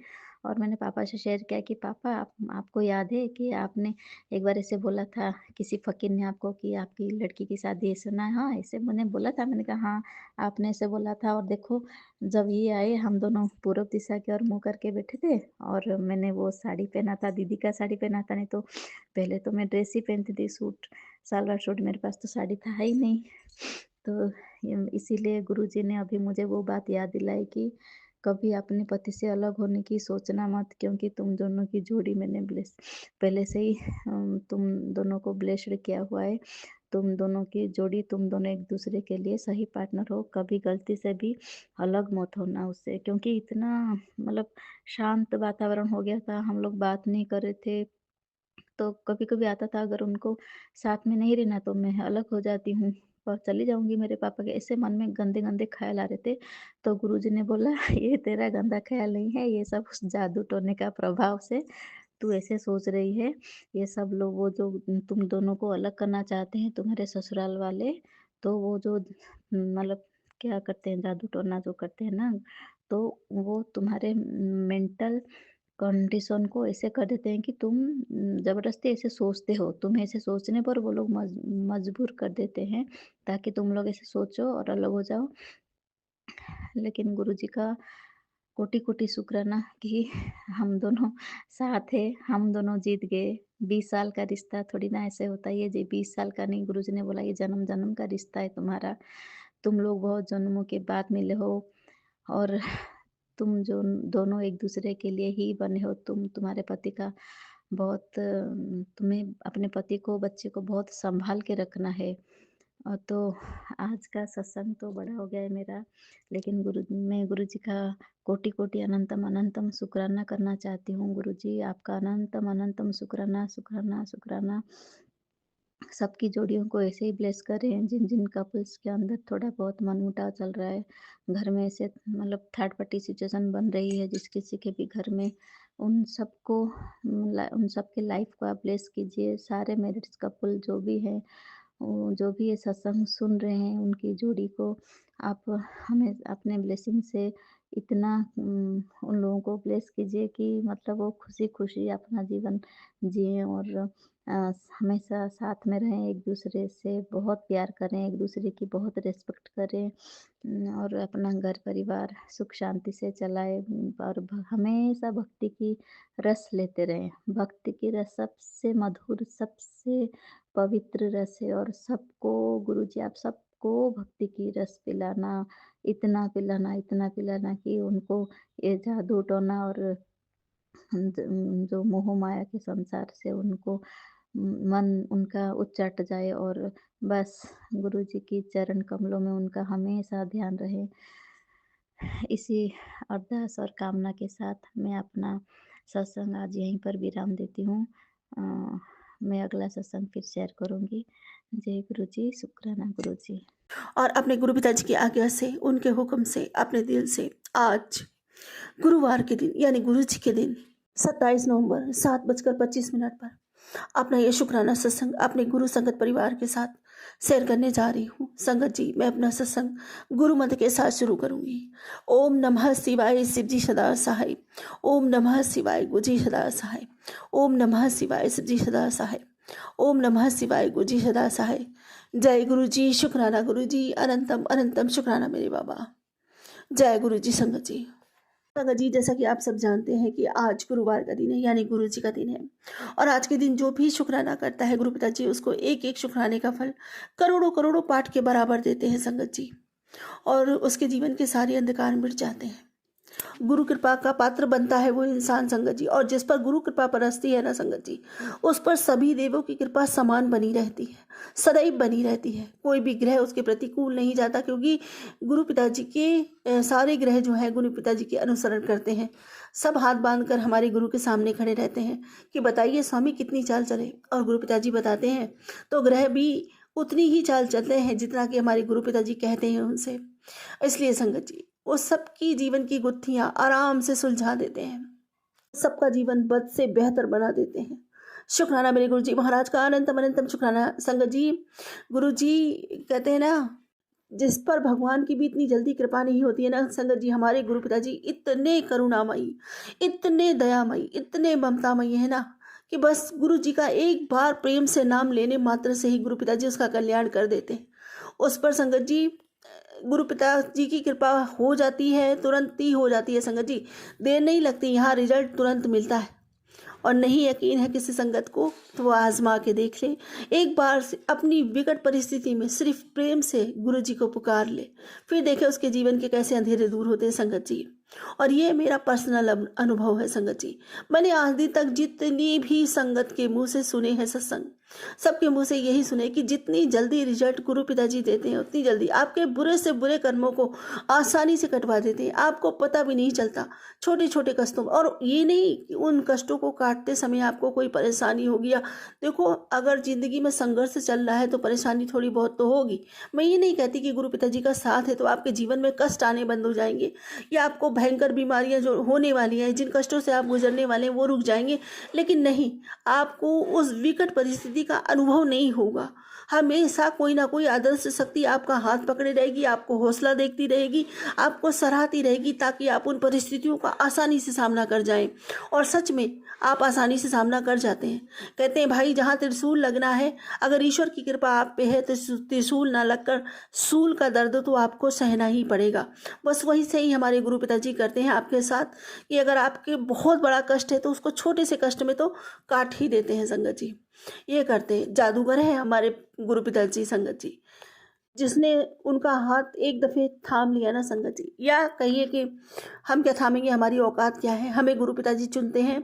और मैंने पापा से शेयर किया कि पापा आपको याद है कि आपने एक बार ऐसे बोला था किसी फ़कीर ने आपको कि आपकी लड़की की शादी ऐसे ना हाँ, ऐसे मैंने बोला था। मैंने कहा हाँ, आपने ऐसे बोला था और देखो जब ये आए हम दोनों पूरब दिशा की ओर मुँह करके बैठे थे और मैंने वो साड़ी पहना था, दीदी का साड़ी पहना था। नहीं तो पहले तो मैं ड्रेस ही पहनती थी सूट, सलवार सूट मेरे पास तो साड़ी था ही नहीं। तो इसीलिए गुरुजी ने अभी मुझे वो बात याद दिलाई कि कभी अपने पति से अलग होने की सोचना मत, क्योंकि तुम दोनों की जोड़ी मैंने ब्लेस पहले से ही तुम दोनों को ब्लेस्ड किया हुआ है। तुम दोनों की जोड़ी, तुम दोनों एक-दूसरे के लिए सही पार्टनर हो, कभी गलती से भी अलग मत होना उससे। क्योंकि इतना मतलब शांत वातावरण हो गया था, हम लोग बात नहीं कर रहे थे। तो कभी-कभी आता था, अगर उनको साथ में नहीं रहना तो मैं अलग हो जाती हूँ और चली जाऊँगी मेरे पापा के। ऐसे मन में गंदे-गंदे ख़्याल आ रहे थे, तो गुरुजी ने बोला ये तेरा गंदा ख़्याल नहीं है, ये सब उस जादू टोने का प्रभाव से तू ऐसे सोच रही है। ये सब लोग वो जो तुम दोनों को अलग करना चाहते हैं तुम्हारे ससुराल वाले, तो वो जो मतलब क्या करते हैं, जादू टोना जो करते हैं ना, तो वो तुम्हारे मेंटल कंडीशन को ऐसे कर देते हैं कि तुम ज़बरदस्ती ऐसे सोचते हो। तुम्हें ऐसे सोचने पर वो लोग मजबूर कर देते हैं, ताकि तुम लोग ऐसे सोचो और अलग हो जाओ। लेकिन गुरुजी का कोटि-कोटि शुक्राना कि हम दोनों साथ हैं, हम दोनों जीत गए। 20 साल का रिश्ता थोड़ी ना ऐसे होता है, ये जी 20 साल का नहीं, गुरुजी ने बोला ये जन्म-जन्म का रिश्ता है तुम्हारा। तुम लोग बहुत जन्मों के बाद मिले हो और तुम जो दोनों एक-दूसरे के लिए ही बने हो। तुम्हारे पति का बहुत तुम्हें अपने पति को, बच्चे को बहुत सँभाल के रखना है। तो आज का सत्संग तो बड़ा हो गया है मेरा, लेकिन मैं गुरुजी का कोटि-कोटि अनंतम अनंतम शुक्राना करना चाहती हूँ। गुरुजी आपका अनंतम अनंतम शुक्राना, शुक्राना, शुक्राना। सबकी जोड़ियों को ऐसे ही ब्लेस करें, जिन-जिन कपल्स के अंदर थोड़ा बहुत मनमुटाव चल रहा है, घर में ऐसे मतलब थर्ड पार्टी सिचुएशन बन रही है जिस किसी के भी घर में, उन सबको उन सबके लाइफ को आप ब्लेस कीजिए। सारे मैरिड कपल जो भी हैं, वो जो भी ये सत्संग सुन रहे हैं, उनकी जोड़ी को आप हमें अपने ब्लेसिंग से इतना उन लोगों को ब्लेस कीजिए कि मतलब वो खुशी-खुशी अपना जीवन जिएँ और हमेशा साथ में रहें, एक-दूसरे से बहुत प्यार करें, एक-दूसरे की बहुत रिस्पेक्ट करें, और अपना घर परिवार सुख शांति से चलाएँ, और हमेशा भक्ति की रस लेते रहें। भक्ति की रस सबसे मधुर, सबसे पवित्र रस है, और सबको गुरुजी आप सबको भक्ति की रस पिलाना, इतना पिलाना कि उनको ये जादू टोना और जो मोह माया के संसार से उनको मन उनका उचट जाए, और बस गुरुजी की चरण कमलों में उनका हमेशा ध्यान रहे। इसी अरदास और कामना के साथ मैं अपना सत्संग आज यहीं पर विराम देती हूँ। मैं अगला सत्संग फिर शेयर करूँगी। जय गुरुजी, शुक्राना गुरुजी। और अपने गुरु पिताजी की आज्ञा से, उनके हुक्म से, अपने दिल से आज गुरुवार के दिन यानी गुरु जी के दिन 27 नवंबर 7:25 पर अपना ये शुक्राना सत्संग अपने गुरु संगत परिवार के साथ शेयर करने जा रही हूँ। संगत जी, मैं अपना सत्संग गुरु मंत्र के साथ शुरू करूंगी। ओम नमः शिवाय शिव जी सदा सहाय। ओम नमः शिवाय गुरु जी सदा सहाय। ओम नमः शिवाय शिव जी सदा सहाय। ओम नमः शिवाय गुरु जी सदा सहाय। जय गुरु जी, शुक्राना गुरु जी, अनंतम अनंतम शुक्राना मेरे बाबा। जय गुरु जी। संगत जी, जैसा कि आप सब जानते हैं कि आज गुरुवार का दिन है, यानी गुरु जी का दिन है, और आज के दिन जो भी शुक्राना करता है गुरु पिताजी, उसको एक एक शुक्राने का फल करोड़ों करोड़ों पाठ के बराबर देते हैं संगत जी, और उसके जीवन के सारे अंधकार मिट जाते हैं। गुरु कृपा का पात्र बनता है वो इंसान संगत जी, और जिस पर गुरु कृपा बरसती है ना संगत जी, उस पर सभी देवों की कृपा समान बनी रहती है, सदैव बनी रहती है। कोई भी ग्रह उसके प्रतिकूल नहीं जाता, क्योंकि गुरु पिताजी के सारे ग्रह जो है गुरु पिताजी के अनुसरण करते हैं। सब हाथ बांधकर हमारे गुरु के सामने खड़े रहते हैं कि बताइए स्वामी कितनी चाल चले, और गुरु पिताजी बताते हैं तो ग्रह भी उतनी ही चाल चलते हैं जितना कि हमारे गुरु पिताजी कहते हैं उनसे। इसलिए संगत जी, वो सबकी जीवन की गुत्थियां आराम से सुलझा देते हैं, सबका जीवन बद से बेहतर बना देते हैं। शुक्राना मेरे गुरु जी महाराज का, अनंतम अनंतम शुक्राना संगत जी। गुरु जी कहते हैं ना, जिस पर भगवान की भी इतनी जल्दी कृपा नहीं होती है ना संगत जी, हमारे गुरु पिताजी इतने करुणामयी, इतने दयामयी, इतने ममतामयी है ना, कि बस गुरु जी का एक बार प्रेम से नाम लेने मात्र से ही गुरु पिताजी उसका कल्याण कर देते हैं। उस पर संगत जी गुरु पिताजी की कृपा हो जाती है, तुरंत ही हो जाती है संगत जी, देर नहीं लगती, यहाँ रिजल्ट तुरंत मिलता है। और नहीं यकीन है किसी संगत को तो वो आजमा के देख ले, एक बार से अपनी विकट परिस्थिति में सिर्फ प्रेम से गुरु जी को पुकार ले, फिर देखे उसके जीवन के कैसे अंधेरे दूर होते हैं संगत जी। और ये मेरा पर्सनल अनुभव है संगत जी। मैंने आज दिन तक जितनी भी संगत के मुंह से सुने हैं सत्संग, सबके मुंह से यही सुने कि जितनी जल्दी रिजल्ट गुरु पिताजी देते हैं उतनी जल्दी आपके बुरे से बुरे कर्मों को आसानी से कटवा देते हैं। आपको पता भी नहीं चलता छोटे छोटे कष्टों, और ये नहीं कि उन कष्टों को काटते समय आपको कोई परेशानी होगी। या देखो, अगर जिंदगी में संघर्ष चल रहा है तो परेशानी थोड़ी बहुत तो होगी। मैं ये नहीं कहती कि गुरु पिताजी का साथ है तो आपके जीवन में कष्ट आने बंद हो जाएंगे, या आपको भयंकर बीमारियां जो होने वाली हैं, जिन कष्टों से आप गुजरने वाले हैं वो रुक जाएंगे। लेकिन नहीं, आपको उस विकट परिस्थिति का अनुभव नहीं होगा। हमेशा कोई ना कोई अदृश्य शक्ति आपका हाथ पकड़े रहेगी, आपको हौसला देती रहेगी, आपको सराहती रहेगी, ताकि आप उन परिस्थितियों का आसानी से सामना कर जाएं। और सच में आप आसानी से सामना कर जाते हैं। कहते हैं भाई, जहाँ त्रिशूल लगना है, अगर ईश्वर की कृपा आप पे है तो त्रिशूल ना लगकर सूल का दर्द तो आपको सहना ही पड़ेगा। बस वही से ही हमारे गुरु पिताजी करते हैं आपके साथ, कि अगर आपके बहुत बड़ा कष्ट है तो उसको छोटे से कष्ट में तो काट ही देते हैं संगत जी। ये करते हैं, जादूगर है हमारे गुरु पिताजी संगत जी। जिसने उनका हाथ एक दफ़े थाम लिया ना संगत जी, या कहिए कि हम क्या थामेंगे, हमारी औकात क्या है। हमें गुरु पिताजी चुनते हैं,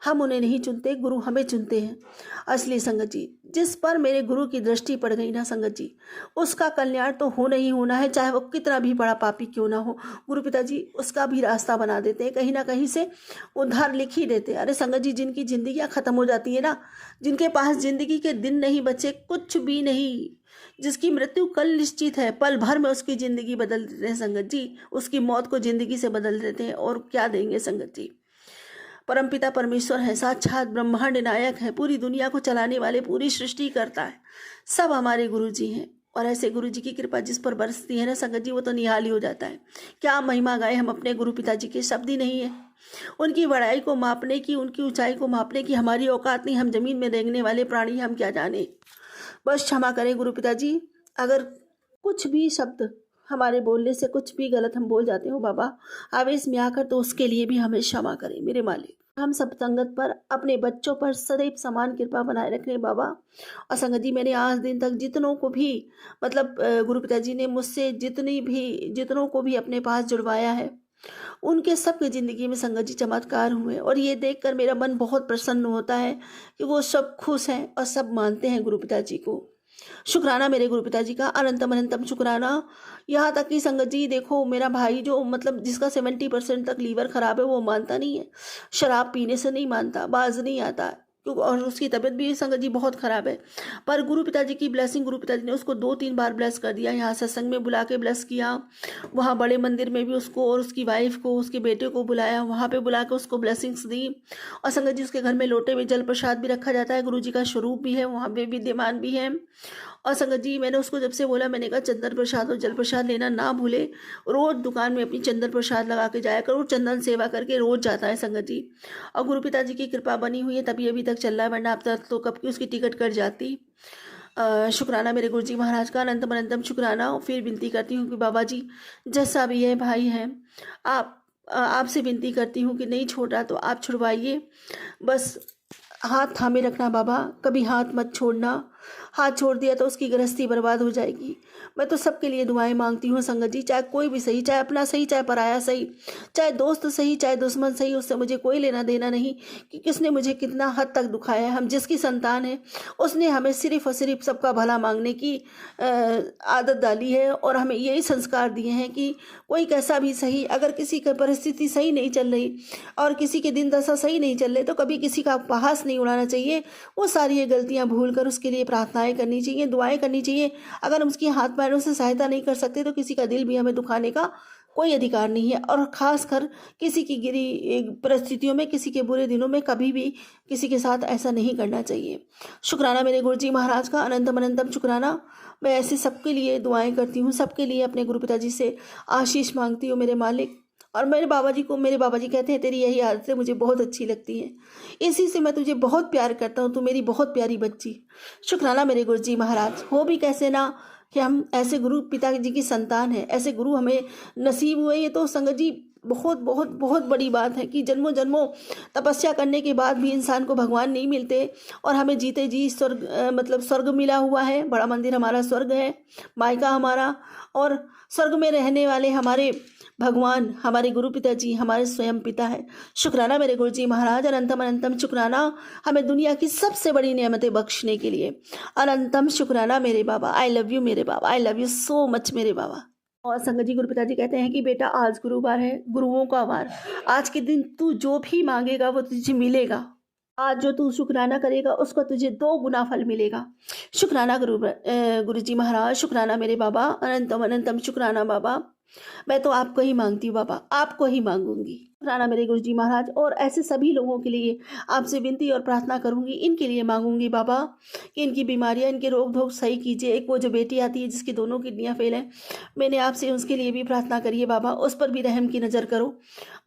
हम उन्हें नहीं चुनते, गुरु हमें चुनते हैं। असली संगत जी, जिस पर मेरे गुरु की दृष्टि पड़ गई ना संगत जी, उसका कल्याण तो होना ही होना है, चाहे वो कितना भी बड़ा पापी क्यों ना हो। गुरु पिताजी उसका भी रास्ता बना देते हैं, कहीं ना कहीं से उद्धार लिख ही देते हैं। अरे संगत जी, जिनकी जिंदगियाँ ख़त्म हो जाती है ना, जिनके पास जिंदगी के दिन नहीं बचे, कुछ भी नहीं, जिसकी मृत्यु कल निश्चित है, पल भर में उसकी जिंदगी बदल देते हैं संगत जी। उसकी मौत को जिंदगी से बदल देते हैं। और क्या देंगे संगत जी। परमपिता परमेश्वर है, साक्षात ब्रह्मांड नायक है, पूरी दुनिया को चलाने वाले, पूरी सृष्टि करता है, सब हमारे गुरु जी हैं। और ऐसे गुरु जी की कृपा जिस पर बरसती है ना संगत जी, वो तो निहाल ही हो जाता है। क्या महिमा गाए हम अपने गुरु पिताजी के, शब्द ही नहीं है। उनकी बड़ाई को मापने की, उनकी ऊंचाई को मापने की हमारी औकात नहीं। हम जमीन में रेंगने वाले प्राणी, हम क्या जाने। बस क्षमा करें गुरु पिताजी, अगर कुछ भी शब्द हमारे बोलने से कुछ भी गलत हम बोल जाते हो बाबा आवेश में आकर, तो उसके लिए भी हमें क्षमा करें मेरे मालिक। हम सब संगत पर, अपने बच्चों पर सदैव समान कृपा बनाए रखें बाबा। और संगत जी, मैंने आज दिन तक जितनों को भी, मतलब गुरु पिताजी ने मुझसे जितनों को भी अपने पास जुड़वाया है, उनके सबके ज़िंदगी में संगत जी चमत्कार हुए। और ये देखकर मेरा मन बहुत प्रसन्न होता है कि वो सब खुश हैं और सब मानते हैं गुरु पिताजी को। शुक्राना मेरे गुरु पिताजी का, अनंतम अनंतम शुक्राना। यहाँ तक कि संगत जी देखो, मेरा भाई जो, मतलब जिसका 70% तक लीवर खराब है, वो मानता नहीं है, शराब पीने से नहीं मानता, बाज नहीं आता, और उसकी तबीयत भी संगत जी बहुत ख़राब है। पर गुरु पिताजी की ब्लेसिंग, गुरु पिताजी ने उसको 2-3 बार ब्लेस कर दिया। यहाँ सत्संग में बुला के ब्लेस किया, वहाँ बड़े मंदिर में भी उसको और उसकी वाइफ को, उसके बेटे को बुलाया, वहाँ पे बुला के उसको ब्लेसिंग्स दी। और संगत जी, उसके घर में लोटे में जल प्रसाद भी रखा जाता है, गुरु जी का स्वरूप भी है, वहाँ पे विद्यमान भी है। और संगत जी, मैंने उसको जब से बोला, मैंने कहा चंदन प्रसाद और जल प्रसाद लेना ना भूले, रोज़ दुकान में अपनी चंदन प्रसाद लगा के जाया करो, चंदन सेवा करके रोज़ जाता है संगत जी। और गुरु पिताजी की कृपा बनी हुई है, तभी अभी तक चल रहा है, वरना अब तक तो कब की उसकी टिकट कट जाती। शुक्राना मेरे गुरु जी महाराज का, अनंतम अनंतम शुक्राना। और फिर विनती करती हूँ कि बाबा जी, जैसा भी है भाई है, आपसे विनती करती हूँ कि नहीं छोड़ रहा तो आप छुड़वाइए। बस हाथ थामे रखना बाबा, कभी हाथ मत छोड़ना। हाथ छोड़ दिया तो उसकी गृहस्थी बर्बाद हो जाएगी। मैं तो सबके लिए दुआएं मांगती हूँ संगत जी, चाहे कोई भी सही, चाहे अपना सही, चाहे पराया सही, चाहे दोस्त सही, चाहे दुश्मन सही, उससे मुझे कोई लेना देना नहीं कि किसने मुझे कितना हद तक दुखाया है। हम जिसकी संतान है, उसने हमें सिर्फ और सिर्फ सबका भला मांगने की आदत डाली है, और हमें यही संस्कार दिए हैं कि कोई कैसा भी सही, अगर किसी की परिस्थिति सही नहीं चल रही और किसी के दिन दशा सही नहीं चल रहे, तो कभी किसी का उपहास नहीं उड़ाना चाहिए। वो सारी ये गलतियाँ भूल कर उसके लिए प्रार्थनाएं करनी चाहिए, दुआएं करनी चाहिए। अगर हम उसकी हाथ पैरों से सहायता नहीं कर सकते तो किसी का दिल भी हमें दुखाने का कोई अधिकार नहीं है। और ख़ासकर किसी की गिरी परिस्थितियों में, किसी के बुरे दिनों में कभी भी किसी के साथ ऐसा नहीं करना चाहिए। शुक्राना मेरे गुरु जी महाराज का, अनंतम अनंतम शुक्राना। मैं ऐसे सबके लिए दुआएं करती हूँ, सबके लिए अपने गुरु पिताजी से आशीष मांगती हूँ मेरे मालिक। और मेरे बाबा जी कहते हैं, तेरी यही आदतें मुझे बहुत अच्छी लगती हैं, इसी से मैं तुझे बहुत प्यार करता हूँ, तू मेरी बहुत प्यारी बच्ची। शुक्राना मेरे गुरु जी महाराज। हो भी कैसे ना कि हम ऐसे गुरु पिताजी की संतान हैं, ऐसे गुरु हमें नसीब हुए। ये तो संगत जी बहुत बहुत बहुत बड़ी बात है कि जन्मों जन्मों तपस्या करने के बाद भी इंसान को भगवान नहीं मिलते, और हमें जीते जी स्वर्ग मतलब स्वर्ग मिला हुआ है। बड़ा मंदिर हमारा स्वर्ग है, मायका हमारा, और स्वर्ग में रहने वाले हमारे भगवान, हमारे गुरु पिताजी, हमारे स्वयं पिता है। शुक्राना मेरे गुरु जी महाराज, अनंतम अनंतम शुक्राना हमें दुनिया की सबसे बड़ी नेमतें बख्शने के लिए। अनंतम शुक्राना मेरे बाबा, आई लव यू मेरे बाबा, I love you so much मेरे बाबा। और संगत जी गुरु पिताजी कहते हैं कि बेटा आज गुरुवार है, गुरुओं का वार। आज के दिन तू जो भी मांगेगा वो तुझे मिलेगा। आज जो तू शुक्राना करेगा उसको तुझे 2 गुना फल मिलेगा। शुक्राना गुरु जी महाराज, शुक्राना मेरे बाबा, अनंतम अनंतम शुक्राना बाबा। मैं तो आपको ही मांगती हूँ बाबा, आपको ही मांगूंगी। शुक्राना मेरे गुरु जी महाराज। और ऐसे सभी लोगों के लिए आपसे विनती और प्रार्थना करूंगी, इनके लिए मांगूंगी बाबा कि इनकी बीमारियां, इनके रोग धोग सही कीजिए। एक वो जो बेटी आती है जिसकी दोनों किडनियां फेल हैं, मैंने आपसे उसके लिए भी प्रार्थना करी है बाबा, उस पर भी रहम की नज़र करो।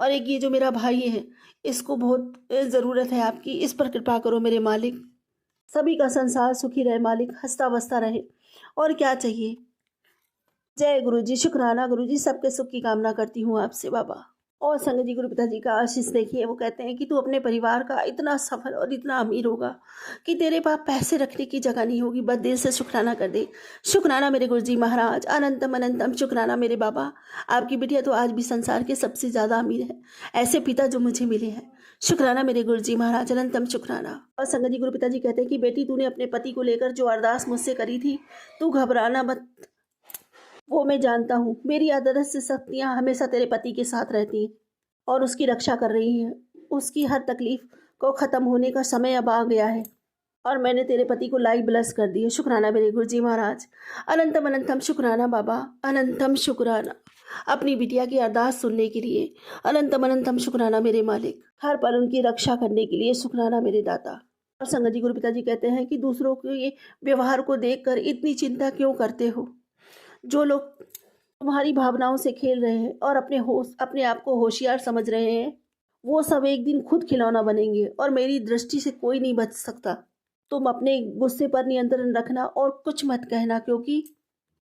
और एक ये जो मेरा भाई है, इसको बहुत ज़रूरत है आपकी, इस पर कृपा करो मेरे मालिक। सभी का संसार सुखी रहे मालिक, हंसता बसता रहे, और क्या चाहिए। जय गुरु जी, शुक्राना गुरु जी, सबके सुख की कामना करती हूँ आपसे बाबा। और संगत जी गुरु पिताजी का आशीष देखिए, वो कहते हैं कि तू अपने परिवार का इतना सफल और इतना अमीर होगा कि तेरे पास पैसे रखने की जगह नहीं होगी, बस दिल से शुक्राना कर दे। शुक्राना मेरे गुरु जी महाराज, अनंतम अनंतम शुक्राना मेरे बाबा। आपकी बिटिया तो आज भी संसार के सबसे ज़्यादा अमीर है, ऐसे पिता जो मुझे मिले हैं। शुक्राना मेरे गुरु जी महाराज, अनंतम शुक्राना। और संगत जी गुरु पिताजी कहते हैं कि बेटी तूने अपने पति को लेकर जो अरदास मुझसे करी थी, तू घबराना मत, वो मैं जानता हूँ। मेरी अदृश्य शक्तियाँ हमेशा तेरे पति के साथ रहती हैं और उसकी रक्षा कर रही हैं। उसकी हर तकलीफ को ख़त्म होने का समय अब आ गया है, और मैंने तेरे पति को लाइव ब्लेस कर दी है। शुक्राना मेरे गुरु जी महाराज, अनंतम अनंतम शुक्राना बाबा, अनंतम शुक्राना अपनी बिटिया की अरदास सुनने के लिए। अनंतम अनंतम शुक्राना मेरे मालिक, हर पल उनकी रक्षा करने के लिए। शुक्राना मेरे दाता। और संगत जी गुरु पिताजी कहते हैं कि दूसरों के व्यवहार को देखकर इतनी चिंता क्यों करते हो। जो लोग तुम्हारी भावनाओं से खेल रहे हैं और अपने आप को होशियार समझ रहे हैं, वो सब एक दिन खुद खिलौना बनेंगे, और मेरी दृष्टि से कोई नहीं बच सकता। तुम अपने गुस्से पर नियंत्रण रखना और कुछ मत कहना, क्योंकि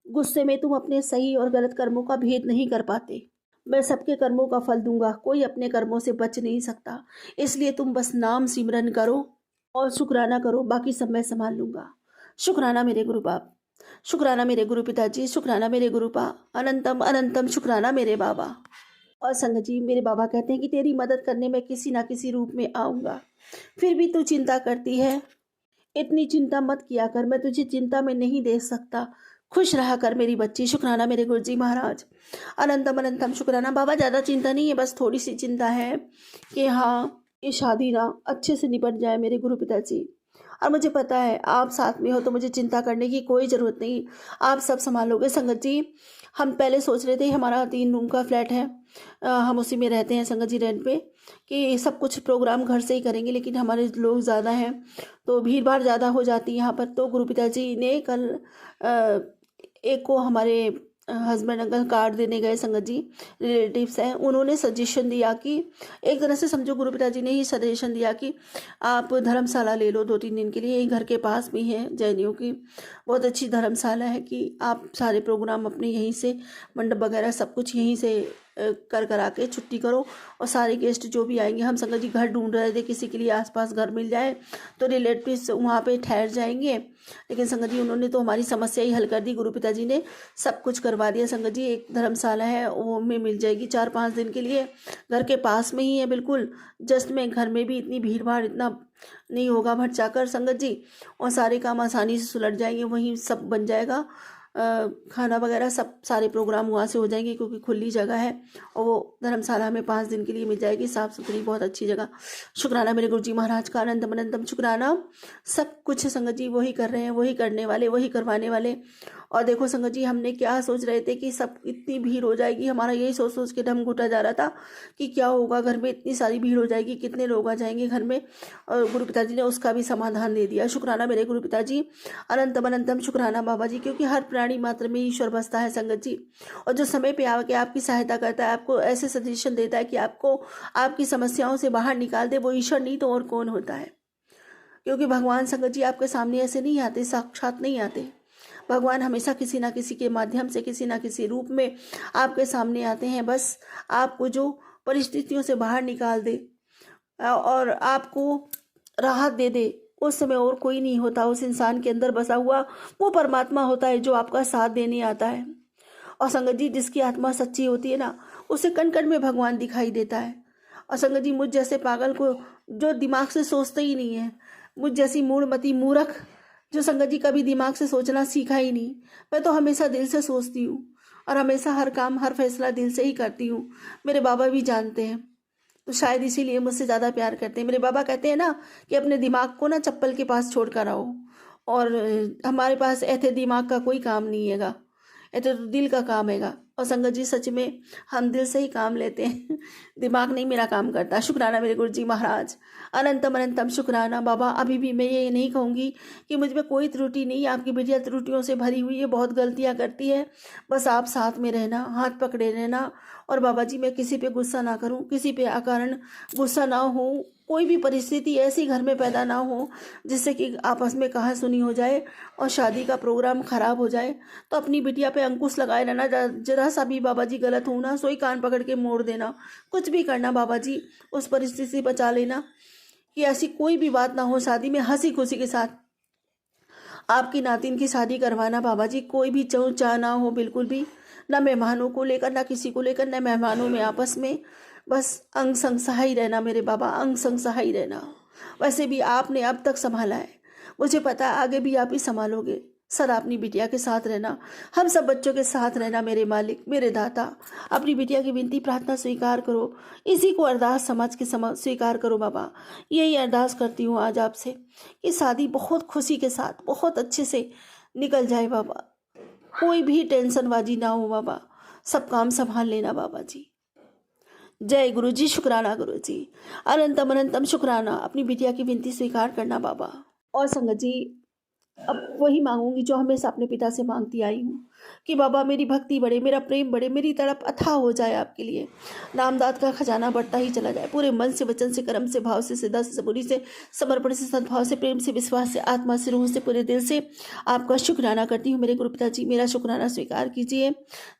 गुस्से में तुम अपने सही और गलत कर्मों का भेद नहीं कर पाते। मैं सबके कर्मों का फल दूंगा, कोई अपने कर्मों से बच नहीं सकता। इसलिए तुम बस नाम सिमरन करो और शुक्राना करो, बाकी सब मैं संभाल लूंगा। शुक्राना मेरे गुरु बाप, शुक्राना मेरे गुरु पिताजी, शुक्राना मेरे गुरु पा, अनंतम अनंतम शुक्राना मेरे बाबा। और संगत जी मेरे बाबा कहते हैं कि तेरी मदद करने में किसी ना किसी रूप में आऊँगा, फिर भी तू चिंता करती है। इतनी चिंता मत किया कर, मैं तुझे चिंता में नहीं देख सकता। खुश रहा कर मेरी बच्ची। शुक्राना मेरे गुरु जी महाराज, अनंतम अनंतम शुक्राना बाबा। ज़्यादा चिंता नहीं है, बस थोड़ी सी चिंता है कि हाँ ये शादी ना अच्छे से निपट जाए मेरे गुरु पिताजी। और मुझे पता है आप साथ में हो, तो मुझे चिंता करने की कोई ज़रूरत नहीं, आप सब संभालोगे। संगत जी हम पहले सोच रहे थे, हमारा 3 रूम का फ्लैट है, हम उसी में रहते हैं संगत जी रेंट पे, कि सब कुछ प्रोग्राम घर से ही करेंगे, लेकिन हमारे लोग ज़्यादा हैं तो भीड़ भाड़ ज़्यादा हो जाती है यहाँ पर। तो गुरु पिताजी ने कल एक को हमारे हस्बैंड अंकल कार्ड देने गए, संगत जी रिलेटिव्स हैं, उन्होंने सजेशन दिया कि एक तरह से समझो गुरु पिताजी ने ही सजेशन दिया कि आप धर्मशाला ले लो 2-3 दिन के लिए। यही घर के पास भी है, जैनियों की बहुत अच्छी धर्मशाला है, कि आप सारे प्रोग्राम अपने यहीं से, मंडप वगैरह सब कुछ यहीं से करा के छुट्टी करो, और सारे गेस्ट जो भी आएंगे, हम संगत जी घर ढूंढ रहे थे किसी के लिए आसपास घर मिल जाए तो रिलेटिव्स वहाँ पे ठहर जाएंगे, लेकिन संगत जी उन्होंने तो हमारी समस्या ही हल कर दी। गुरु पिताजी ने सब कुछ करवा दिया संगत जी। एक धर्मशाला है वो में मिल जाएगी 4-5 दिन के लिए, घर के पास में ही है बिल्कुल जस्ट में। घर में भी इतनी भीड़ भाड़ इतना नहीं होगा भटचाकर संगत जी, और सारे काम आसानी से सुलझ जाएंगे, वहीं सब बन जाएगा, खाना वगैरह सब सारे प्रोग्राम वहाँ से हो जाएंगे, क्योंकि खुली जगह है, और वो धर्मशाला में 5 दिन के लिए मिल जाएगी, साफ़ सुथरी बहुत अच्छी जगह। शुक्राना मेरे गुरु जी महाराज का, अनंतम अनंतम शुक्राना। सब कुछ संगत जी वही कर रहे हैं, वही करने वाले, वही करवाने वाले। और देखो संगत जी हमने क्या सोच रहे थे कि सब इतनी भीड़ हो जाएगी, हमारा यही सोच सोच के दम घुटा जा रहा था कि क्या होगा घर में, इतनी सारी भीड़ हो जाएगी, कितने लोग आ जाएंगे घर में, और गुरु पिताजी ने उसका भी समाधान दे दिया। शुक्राना मेरे गुरु पिताजी, अनंतम अनंतम शुक्राना बाबा जी, क्योंकि हर प्राणी मात्र में ईश्वर बसता है संगत जी, और जो समय पे आके आपकी सहायता करता है, आपको ऐसे सजेशन देता है कि आपको आपकी समस्याओं से बाहर निकाल दे, वो ईश्वर नहीं तो और कौन होता है। क्योंकि भगवान संगत जी आपके सामने ऐसे नहीं आते, साक्षात नहीं आते, भगवान हमेशा किसी ना किसी के माध्यम से, किसी ना किसी रूप में आपके सामने आते हैं, बस आपको जो परिस्थितियों से बाहर निकाल दे और आपको राहत दे दे। उस समय और कोई नहीं होता, उस इंसान के अंदर बसा हुआ वो परमात्मा होता है जो आपका साथ देने आता है। और संगत जी, जिसकी आत्मा सच्ची होती है ना, उसे कण कण में भगवान दिखाई देता है। और संगत जी, मुझ जैसे पागल को जो दिमाग से सोचते ही नहीं है, मुझ जैसी मूढ़मती मूर्ख जो संगत जी कभी दिमाग से सोचना सीखा ही नहीं, मैं तो हमेशा दिल से सोचती हूँ और हमेशा हर काम हर फैसला दिल से ही करती हूँ। मेरे बाबा भी जानते हैं, तो शायद इसीलिए मुझसे ज़्यादा प्यार करते हैं। मेरे बाबा कहते हैं ना कि अपने दिमाग को ना चप्पल के पास छोड़ कर आओ, और हमारे पास ऐसे दिमाग का कोई काम नहीं हैगा, ऐसे तो दिल का काम हैगा। और संगत जी, सच में हम दिल से ही काम लेते हैं, दिमाग नहीं मेरा काम करता। शुक्राना मेरे गुरु जी महाराज, अनंतम अनंतम शुक्राना बाबा। अभी भी मैं ये नहीं कहूँगी कि मुझ में कोई त्रुटि नहीं, आपकी बेटियाँ त्रुटियों से भरी हुई है, बहुत गलतियाँ करती है, बस आप साथ में रहना, हाथ पकड़े रहना। और बाबा जी, मैं किसी पे गुस्सा ना करूं, किसी पे अकारण गुस्सा ना हो, कोई भी परिस्थिति ऐसी घर में पैदा ना हो जिससे कि आपस में कहा सुनी हो जाए और शादी का प्रोग्राम खराब हो जाए। तो अपनी बिटिया पे अंकुश लगाए रहना, जरा सा भी बाबा जी गलत हो ना, सोई कान पकड़ के मोड़ देना, कुछ भी करना बाबा जी, उस परिस्थिति से बचा लेना कि ऐसी कोई भी बात ना हो। शादी में हंसी खुशी के साथ आपकी नातिन की शादी करवाना बाबा जी, कोई भी चाह ना हो, बिल्कुल भी ना मेहमानों को लेकर, ना किसी को लेकर, ना मेहमानों में आपस में, बस अंग संग सहाई रहना मेरे बाबा, अंग संग सहाई रहना। वैसे भी आपने अब तक संभाला है, मुझे पता है आगे भी आप ही संभालोगे। सदा अपनी बिटिया के साथ रहना, हम सब बच्चों के साथ रहना मेरे मालिक, मेरे दाता। अपनी बिटिया की विनती प्रार्थना स्वीकार करो, इसी को अरदास समझ के स्वीकार करो बाबा। यही अरदास करती हूँ आज आपसे कि शादी बहुत खुशी के साथ, बहुत अच्छे से निकल जाए बाबा, कोई भी टेंशनबाजी ना हो बाबा, सब काम संभाल लेना बाबा जी। जय गुरु जी, शुक्राना गुरु जी, अनंतम अनंतम शुक्राना। अपनी बिटिया की विनती स्वीकार करना बाबा। और संगत जी, अब वही मांगूंगी जो हमेशा अपने पिता से मांगती आई हूँ कि बाबा मेरी भक्ति बढ़े, मेरा प्रेम बढ़े, मेरी तड़प अथाह हो जाए आपके लिए, नामदाद का खजाना बढ़ता ही चला जाए। पूरे मन से, वचन से, कर्म से, भाव से, सिद्धा से, सबूरी से, समर्पण से, सद्भाव से, प्रेम से, विश्वास से, आत्मा से, रूह से, पूरे दिल से आपका शुक्राना करती हूँ मेरे गुरु पिता जी। मेरा शुक्राना स्वीकार कीजिए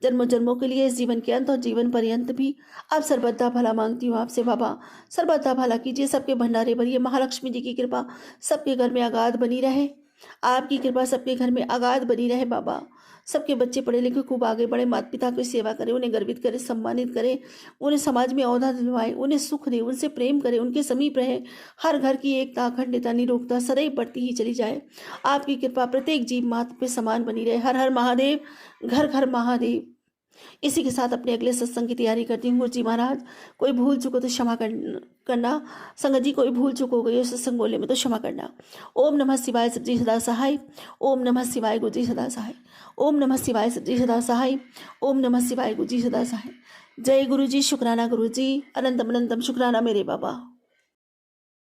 जन्मों जन्मों के लिए, इस जीवन के अंत और जीवन पर्यंत भी आप सर्वदा भला मांगती हूँ आपसे बाबा, सर्वदा भला कीजिए, सबके भंडारे भरिए। महालक्ष्मी जी की कृपा सबके घर में अगाध बनी रहे, आपकी कृपा सबके घर में अगाध बनी रहे बाबा। सबके बच्चे पढ़े लिखे खूब आगे बढ़े, माता पिता की सेवा करें, उन्हें गर्वित करें, सम्मानित करें, उन्हें समाज में औहदा दिलवाएं, उन्हें सुख दे, उनसे प्रेम करें, उनके समीप रहे। हर घर की एकता, अखंडता, निरोगता सदैव बढ़ती ही चली जाए। आपकी कृपा प्रत्येक जीव मात्र पे समान बनी रहे। हर हर महादेव, घर घर महादेव। इसी के साथ अपने अगले सत्संग की तैयारी करती हूँ। गुरु जी महाराज, कोई भूल चुको तो क्षमा करना। संगत जी, कोई भूल चुक हो गई हो सत्संग बोलने में तो क्षमा करना। ओम नमः शिवाय, सब्जी सदा सहाय। ओम नमः शिवाय, गुरु जी सदा सहाय। ओम नमः शिवाय, सब्जी सदा सहाय। ओम नमः शिवाय, गुरु जी सदा सहाय। जय गुरु जी, शुक्राना गुरु जी, अनंतम अनंतम शुक्राना मेरे बाबा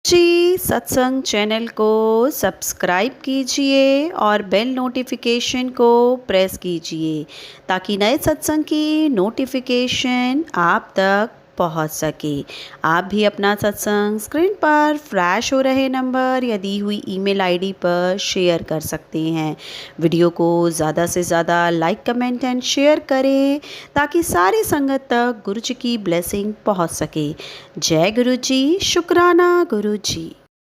जी। सत्संग चैनल को सब्सक्राइब कीजिए और बेल नोटिफिकेशन को प्रेस कीजिए ताकि नए सत्संग की नोटिफिकेशन आप तक पहुंच सके। आप भी अपना सत्संग स्क्रीन पर फ्लैश हो रहे नंबर या दी हुई ईमेल आईडी पर शेयर कर सकते हैं। वीडियो को ज़्यादा से ज़्यादा लाइक, कमेंट एंड शेयर करें ताकि सारी संगत तक गुरु जी की ब्लेसिंग पहुंच सके। जय गुरु जी, शुक्राना गुरु जी।